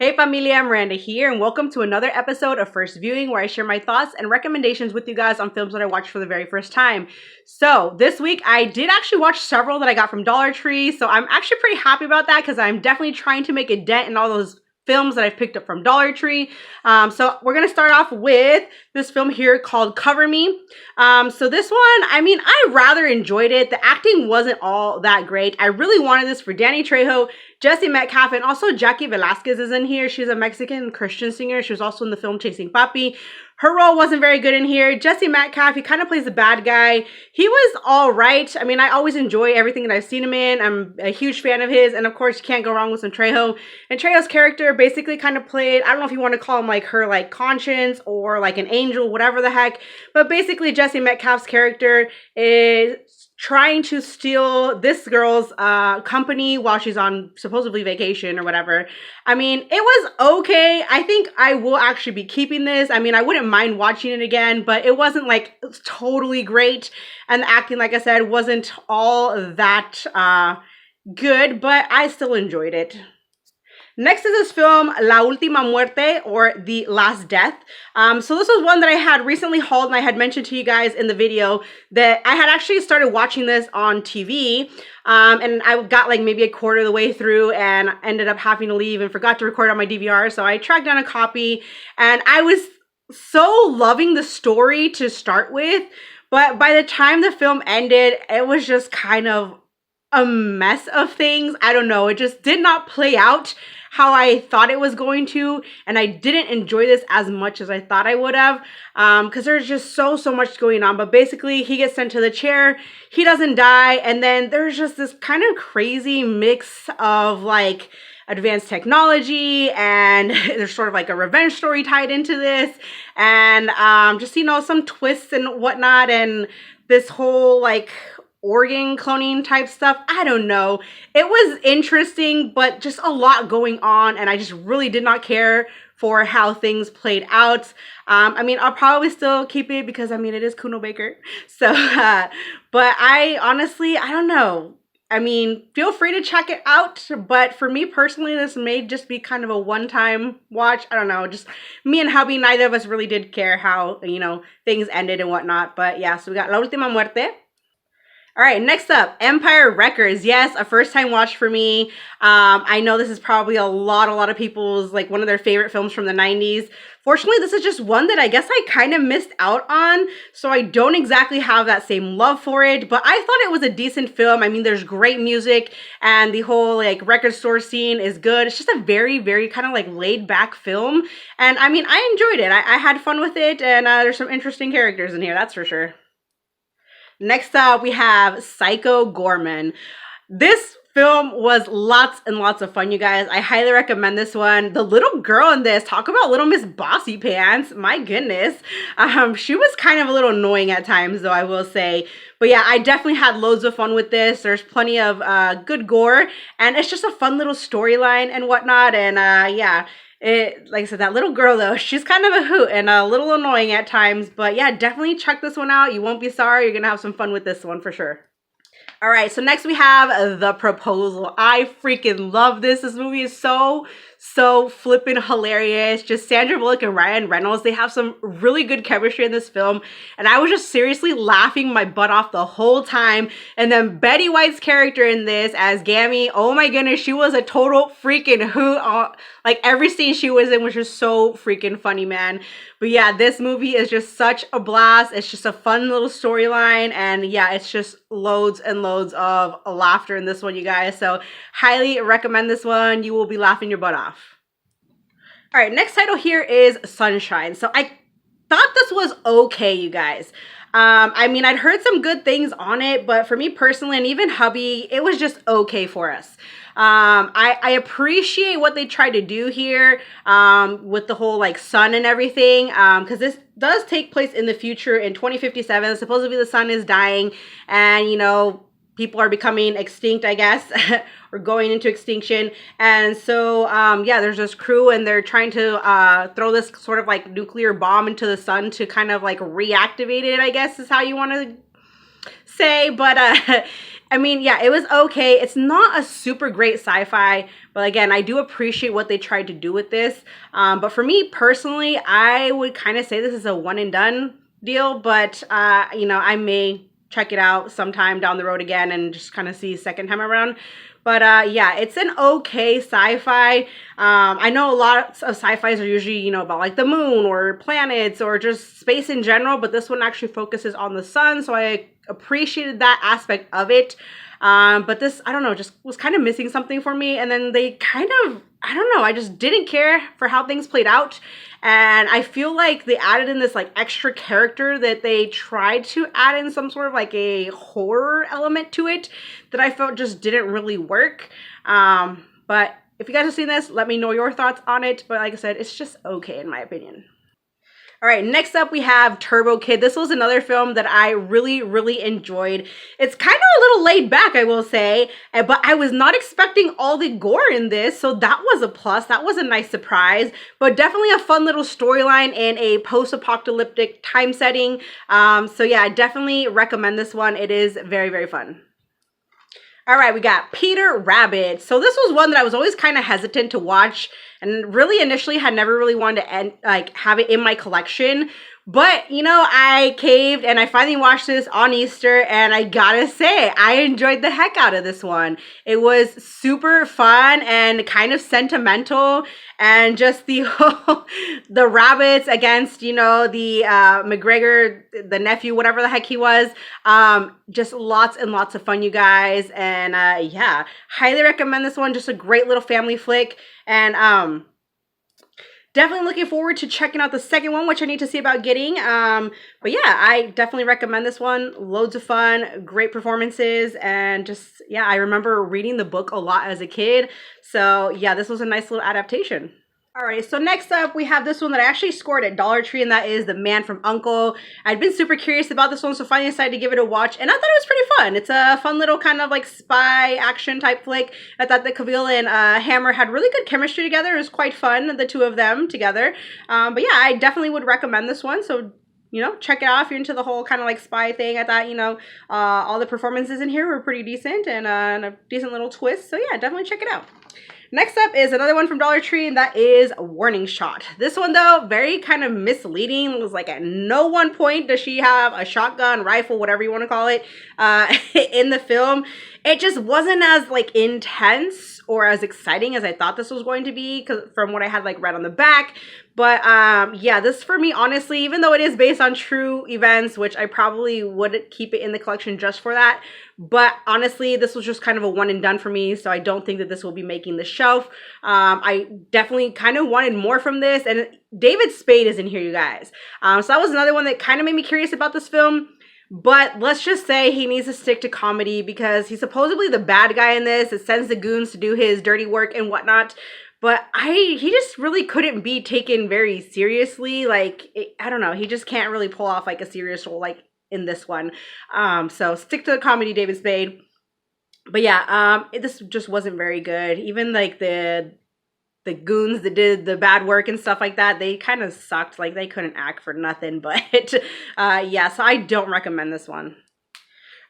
Hey familia, Miranda here, and welcome to another episode of First Viewing, where I share my thoughts and recommendations with you guys on films that I watched for the very first time. So this week I did actually watch several that I got from Dollar Tree, so I'm actually pretty happy about that because I'm definitely trying to make a dent in all those films that I've picked up from Dollar Tree. So we're gonna start off with this film here called Cover Me. So this one, I rather enjoyed it. The acting wasn't all that great. I really wanted this for Danny Trejo, Jesse Metcalfe, and also Jackie Velasquez is in here. She's a Mexican Christian singer. She was also in the film Chasing Papi. Her role wasn't very good in here. Jesse Metcalfe, he kind of plays the bad guy. He was all right. I mean, I always enjoy everything that I've seen him in. I'm a huge fan of his. And of course, you can't go wrong with some Trejo. And Trejo's character basically kind of played, I don't know if you want to call him like her like conscience or like an angel, whatever the heck. But basically, Jesse Metcalfe's character is trying to steal this girl's company while she's on supposedly vacation or whatever. I mean, it was okay. I think I will actually be keeping this. I mean, I wouldn't mind watching it again, but it wasn't like totally great. And the acting, like I said, wasn't all that good, but I still enjoyed it. Next is this film, La Última Muerte, or The Last Death. So this was one that I had recently hauled, and I had mentioned to you guys in the video that I had actually started watching this on TV, and I got like maybe a quarter of the way through and ended up having to leave and forgot to record on my DVR, so I tracked down a copy, and I was so loving the story to start with, but by the time the film ended, it was just kind of a mess of things. I don't know, it just did not play out how I thought it was going to, and I didn't enjoy this as much as I thought I would have, because there's just so much going on. But basically, he gets sent to the chair, he doesn't die, and then there's just this kind of crazy mix of like advanced technology, and there's sort of like a revenge story tied into this, and just, you know, some twists and whatnot, and this whole like organ cloning type stuff. I don't know. It was interesting, but just a lot going on, and I just really did not care for how things played out. I mean, I'll probably still keep it because, I mean, it is Kuno Baker. So, but I honestly, I don't know. I mean, feel free to check it out, but for me personally, this may just be kind of a one-time watch. I don't know, just me and hubby, neither of us really did care how, you know, things ended and whatnot. But yeah, so we got La Última Muerte. All right, next up, Empire Wreckers. Yes, a first-time watch for me. I know this is probably a lot of people's, like, one of their favorite films from the 90s. Fortunately, this is just one that I guess I kind of missed out on, so I don't exactly have that same love for it, but I thought it was a decent film. I mean, there's great music, and the whole, like, record store scene is good. It's just a very kind of, like, laid-back film, and, I mean, I enjoyed it. I had fun with it, and there's some interesting characters in here, that's for sure. Next up, we have Psycho Gorman. This film was lots and lots of fun, you guys. I highly recommend this one. The little girl in this, talk about Little Miss Bossy Pants. My goodness. She was kind of a little annoying at times, though, I will say. But yeah, I definitely had loads of fun with this. There's plenty of good gore, and it's just a fun little storyline and whatnot. And yeah. Like I said, that little girl though, she's kind of a hoot and a little annoying at times, but yeah, definitely check this one out. You won't be sorry. You're gonna have some fun with this one for sure. All right, so next we have The Proposal. I freaking love this. This movie is so flippin' hilarious. Just Sandra Bullock and Ryan Reynolds, they have some really good chemistry in this film, and I was just seriously laughing my butt off the whole time. And then Betty White's character in this as Gammy, oh my goodness, she was a total freaking hoot. Like every scene she was in was just so freaking funny, man. But yeah, this movie is just such a blast. It's just a fun little storyline, and yeah, it's just loads and loads of laughter in this one, you guys. So highly recommend this one. You will be laughing your butt off. All right, next title here is Sunshine. So I thought this was okay, you guys. I mean, I'd heard some good things on it, but for me personally, and even hubby, it was just okay for us. I appreciate what they tried to do here with the whole like sun and everything, because this does take place in the future in 2057. Supposedly the sun is dying, and you know, people are becoming extinct, I guess, or going into extinction. And so, yeah, there's this crew, and they're trying to throw this sort of like nuclear bomb into the sun to kind of like reactivate it, I guess is how you want to say, but I mean, yeah, it was okay. It's not a super great sci-fi, but again, I do appreciate what they tried to do with this. But for me personally, I would kind of say this is a one and done deal, but you know, I may check it out sometime down the road again and just kind of see second time around. But yeah, it's an okay sci-fi. I know a lot of sci-fis are usually, you know, about like the moon or planets or just space in general, but this one actually focuses on the sun, so I appreciated that aspect of it. But this, I don't know, just was kind of missing something for me. And then they kind of, I don't know, I just didn't care for how things played out. And I feel like they added in this like extra character that they tried to add in some sort of like a horror element to it that I felt just didn't really work. But if you guys have seen this, let me know your thoughts on it. But like I said, it's just okay in my opinion. All right, next up we have Turbo Kid. This was another film that I really enjoyed. It's kind of a little laid back, I will say, but I was not expecting all the gore in this, so that was a plus. That was a nice surprise, but definitely a fun little storyline in a post-apocalyptic time setting. So yeah, I definitely recommend this one. It is very fun. All right, we got Peter Rabbit. So this was one that I was always kind of hesitant to watch and really initially had never really wanted to have it in my collection. But, you know, I caved and I finally watched this on Easter, and I gotta say, I enjoyed the heck out of this one. It was super fun and kind of sentimental, and just the whole, the rabbits against, you know, the McGregor, the nephew, whatever the heck he was. Just lots and lots of fun, you guys. And yeah, highly recommend this one. Just a great little family flick. And definitely looking forward to checking out the second one, which I need to see about getting. But yeah, I definitely recommend this one. Loads of fun, great performances, and just, yeah, I remember reading the book a lot as a kid. So yeah, this was a nice little adaptation. All right, so next up, we have this one that I actually scored at Dollar Tree, and that is The Man from U.N.C.L.E. I'd been super curious about this one, so finally decided to give it a watch, and I thought it was pretty fun. It's a fun little kind of like spy action type flick. I thought that Cavill and Hammer had really good chemistry together. It was quite fun, the two of them together. But yeah, I definitely would recommend this one, so you know, check it out if you're into the whole kind of like spy thing. I thought, you know, all the performances in here were pretty decent, and a decent little twist, so yeah, definitely check it out. Next up is another one from Dollar Tree, and that is Warning Shot. This one, though, very kind of misleading. It was like at no one point does she have a shotgun, rifle, whatever you want to call it, in the film. It just wasn't as like intense or as exciting as I thought this was going to be, because from what I had like read on the back. But yeah, this for me, honestly, even though it is based on true events, which I probably wouldn't keep it in the collection just for that, but honestly, this was just kind of a one and done for me, so I don't think that this will be making the shelf. I definitely kind of wanted more from this, and David Spade is in here, you guys. So that was another one that kind of made me curious about this film. But let's just say he needs to stick to comedy, because he's supposedly the bad guy in this. It sends the goons to do his dirty work and whatnot. But he just really couldn't be taken very seriously. Like, I don't know. He just can't really pull off like a serious role like in this one. So stick to the comedy, David Spade. But yeah, this just wasn't very good. Even like the goons that did the bad work and stuff like that, they kind of sucked. Like, they couldn't act for nothing. But yeah, so I don't recommend this one.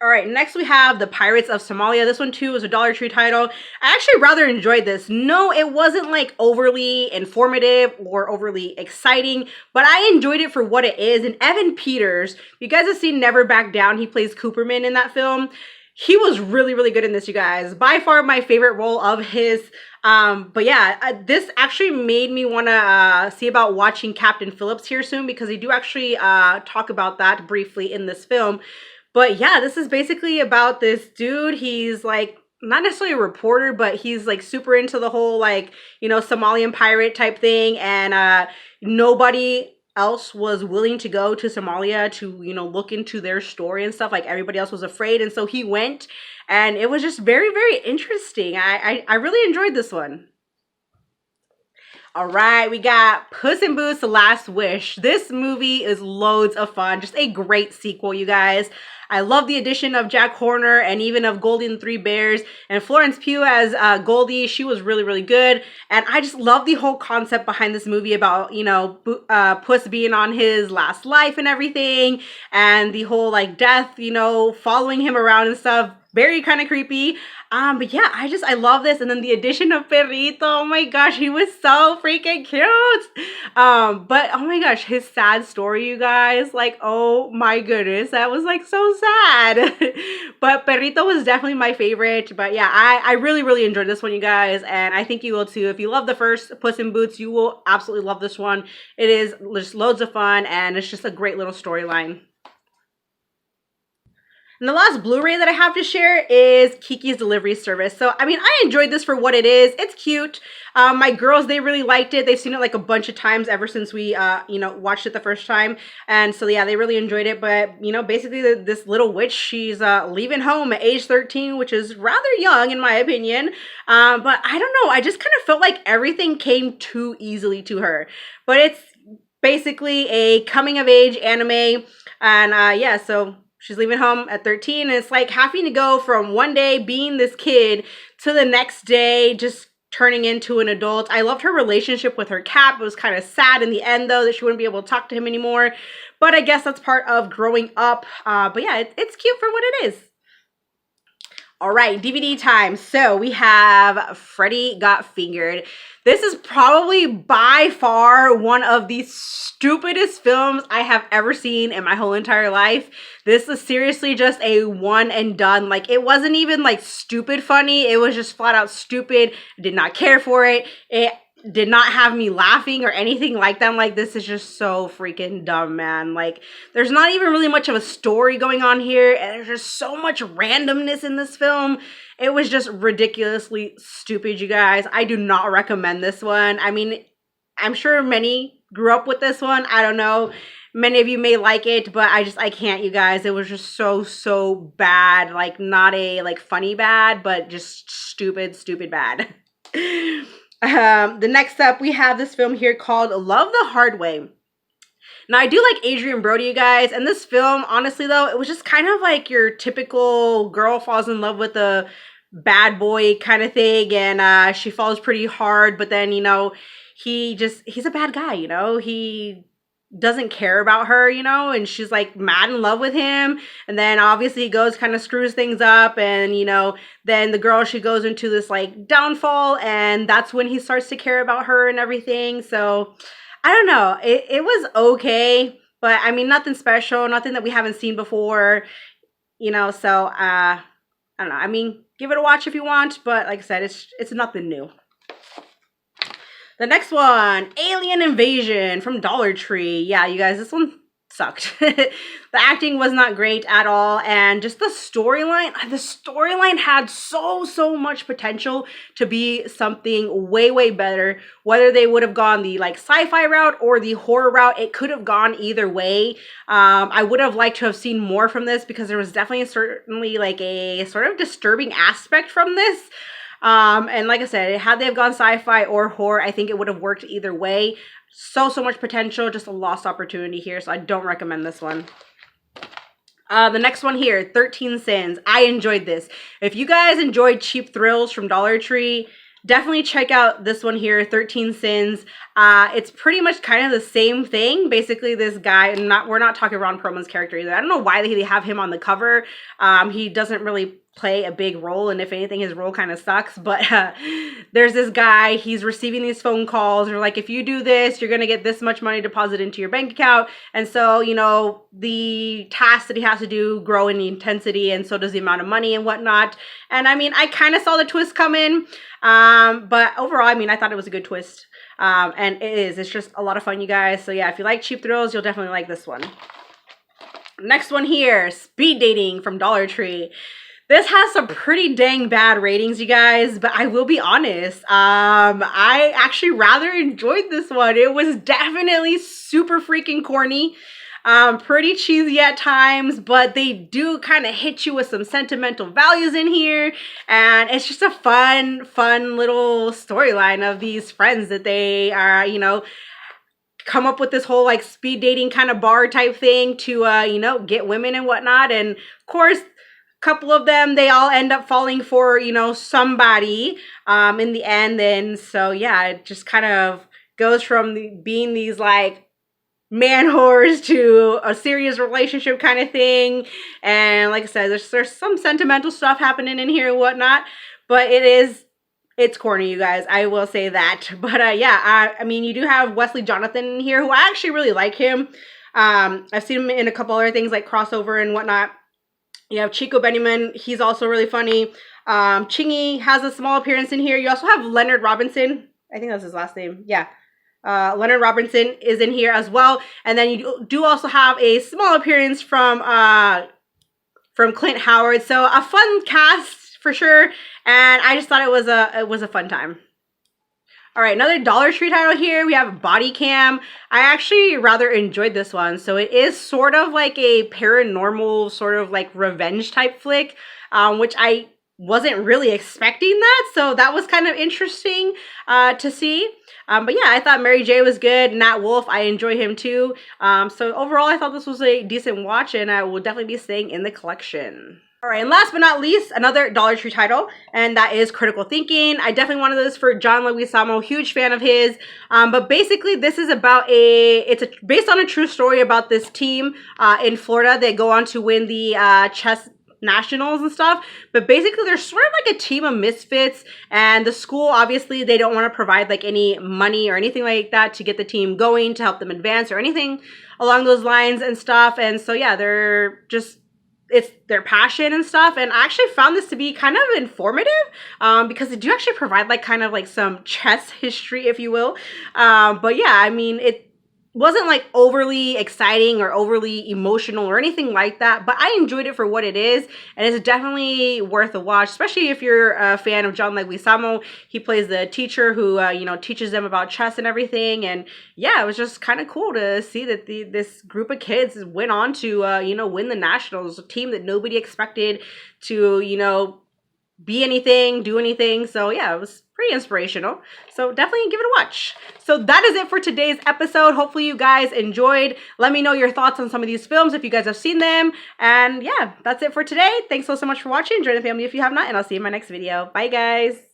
All right, next we have The Pirates of Somalia. This one too was a Dollar Tree title. I actually rather enjoyed this. No, it wasn't like overly informative or overly exciting, but I enjoyed it for what it is. And Evan Peters, you guys have seen Never Back Down. He plays Cooperman in that film. He was really good in this, you guys. By far my favorite role of his. But yeah, this actually made me want to see about watching Captain Phillips here soon, because they do actually talk about that briefly in this film. But yeah, this is basically about this dude. He's like not necessarily a reporter, but he's like super into the whole like, you know, Somalian pirate type thing. And nobody else was willing to go to Somalia to, you know, look into their story and stuff. Like, everybody else was afraid. And so he went, and it was just very interesting. I really enjoyed this one. All right, we got Puss in Boots: The Last Wish. This movie is loads of fun. Just a great sequel, you guys. I love the addition of Jack Horner and even of Goldie and the Three Bears. And Florence Pugh as Goldie, she was really, really good. And I just love the whole concept behind this movie about, you know, Puss being on his last life and everything. And the whole, like, death, you know, following him around and stuff. Very kind of creepy. But yeah, I love this. And then the addition of Perrito, oh my gosh, he was so freaking cute. But oh my gosh, his sad story, you guys, like, oh my goodness, that was like so sad. But Perrito was definitely my favorite. But yeah, I really, really enjoyed this one, you guys. And I think you will too. If you love the first Puss in Boots, you will absolutely love this one. It is just loads of fun and it's just a great little storyline. And the last Blu-ray that I have to share is Kikis Delivery Service. So, I mean, I enjoyed this for what it is. It's cute. My girls, they really liked it. They've seen it like a bunch of times ever since we, you know, watched it the first time. And so, yeah, they really enjoyed it. But, you know, basically this little witch, she's leaving home at age 13, which is rather young in my opinion. But I don't know. I just kind of felt like everything came too easily to her. But it's basically a coming of age anime. And yeah, so she's leaving home at 13, and it's like having to go from one day being this kid to the next day just turning into an adult. I loved her relationship with her cat. It was kind of sad in the end, though, that she wouldn't be able to talk to him anymore. But I guess that's part of growing up. But yeah, it's cute for what it is. All right, DVD time. So we have Freddy Got Fingered. This is probably by far one of the stupidest films I have ever seen in my whole entire life. This is seriously just a one and done. Like, it wasn't even like stupid funny. It was just flat out stupid. I did not care for it. It did not have me laughing or anything like that. I'm like, this is just so freaking dumb, man. Like, there's not even really much of a story going on here. And there's just so much randomness in this film. It was just ridiculously stupid, you guys. I do not recommend this one. I mean, I'm sure many grew up with this one. I don't know. Many of you may like it, but I can't, you guys. It was just so bad. Like, not a, like, funny bad, but just stupid bad. The next up, we have this film here called Love the Hard Way. Now, I do like Adrian Brody, you guys, and this film, honestly, though, it was just kind of like your typical girl falls in love with a bad boy kind of thing, and she falls pretty hard, but then, you know, he's a bad guy, you know? He doesn't care about her, you know, and she's like mad in love with him, and then obviously he goes kind of screws things up, and, you know, then the girl, she goes into this like downfall, and that's when he starts to care about her and everything. So I don't know, it was okay, but I mean, nothing special, nothing that we haven't seen before, you know. So I don't know, I mean, give it a watch if you want, but like I said, it's nothing new. The next one, Alien Invasion from Dollar Tree. Yeah, you guys, this one sucked. The acting was not great at all, and just the storyline had so much potential to be something way better. Whether they would have gone the like sci-fi route or the horror route, it could have gone either way. I would have liked to have seen more from this, because there was definitely certainly like a sort of disturbing aspect from this. And like I said, had they have gone sci-fi or horror, I think it would have worked either way. So much potential, just a lost opportunity here, so I don't recommend this one. The next one here, 13 Sins. I enjoyed this. If you guys enjoyed cheap thrills from Dollar Tree, definitely check out this one here, 13 Sins. It's pretty much kind of the same thing. Basically, this guy, we're not talking Ron Perlman's character either. I don't know why they have him on the cover. He doesn't really play a big role, and if anything, his role kind of sucks. But there's this guy, he's receiving these phone calls. They're like, if you do this, you're gonna get this much money deposited into your bank account. And so, you know, the tasks that he has to do grow in the intensity, and so does the amount of money and whatnot. And I mean, I kind of saw the twist coming, but overall, I mean, I thought it was a good twist. And it's just a lot of fun, you guys. So yeah, if you like cheap thrills, you'll definitely like this one. Next one here, Speed Dating from Dollar Tree. This has some pretty dang bad ratings, you guys, but I will be honest, I actually rather enjoyed this one. It was definitely super freaking corny. Pretty cheesy at times, but they do kind of hit you with some sentimental values in here. And it's just a fun little storyline of these friends that they are, you know, come up with this whole like speed dating kind of bar type thing to, you know, get women and whatnot. And of course, couple of them, they all end up falling for, you know, somebody in the end. And so yeah, it just kind of goes from being these like man whores to a serious relationship kind of thing. And like I said, there's some sentimental stuff happening in here and whatnot, but it's corny, you guys, I will say that. But yeah, I mean, you do have Wesley Jonathan in here, who I actually really like him. I've seen him in a couple other things like Crossover and whatnot. You have Chico Benjamin, he's also really funny. Chingy has a small appearance in here. You also have Leonard Robinson, I think that's his last name, yeah. Leonard Robinson is in here as well. And then you do also have a small appearance from Clint Howard. So a fun cast for sure. And I just thought it was a fun time. All right, another Dollar Tree title here. We have Body Cam. I actually rather enjoyed this one. So it is sort of like a paranormal sort of like revenge type flick, which I wasn't really expecting that. So that was kind of interesting to see. But yeah, I thought Mary J was good. Nat Wolff, I enjoy him too. So overall, I thought this was a decent watch, and I will definitely be staying in the collection. All right, and last but not least, another Dollar Tree title, and that is Critical Thinking. I definitely wanted this for John Leguizamo, huge fan of his. But basically, this is about based on a true story about this team in Florida. They go on to win the chess nationals and stuff, but basically they're sort of like a team of misfits, and the school, obviously they don't want to provide like any money or anything like that to get the team going, to help them advance or anything along those lines and stuff. And so yeah, it's their passion and stuff. And I actually found this to be kind of informative because they do actually provide like kind of like some chess history, if you will. But yeah, I mean, it wasn't like overly exciting or overly emotional or anything like that, but I enjoyed it for what it is, and it's definitely worth a watch, especially if you're a fan of John Leguizamo. He plays the teacher who you know, teaches them about chess and everything. And yeah, it was just kind of cool to see that this group of kids went on to you know, win the nationals, a team that nobody expected to, you know, be anything, do anything. So yeah, it was pretty inspirational. So definitely give it a watch. So that is it for today's episode. Hopefully you guys enjoyed. Let me know your thoughts on some of these films if you guys have seen them. And yeah, that's it for today. Thanks so much for watching. Join the family if you have not, and I'll see you in my next video. Bye guys.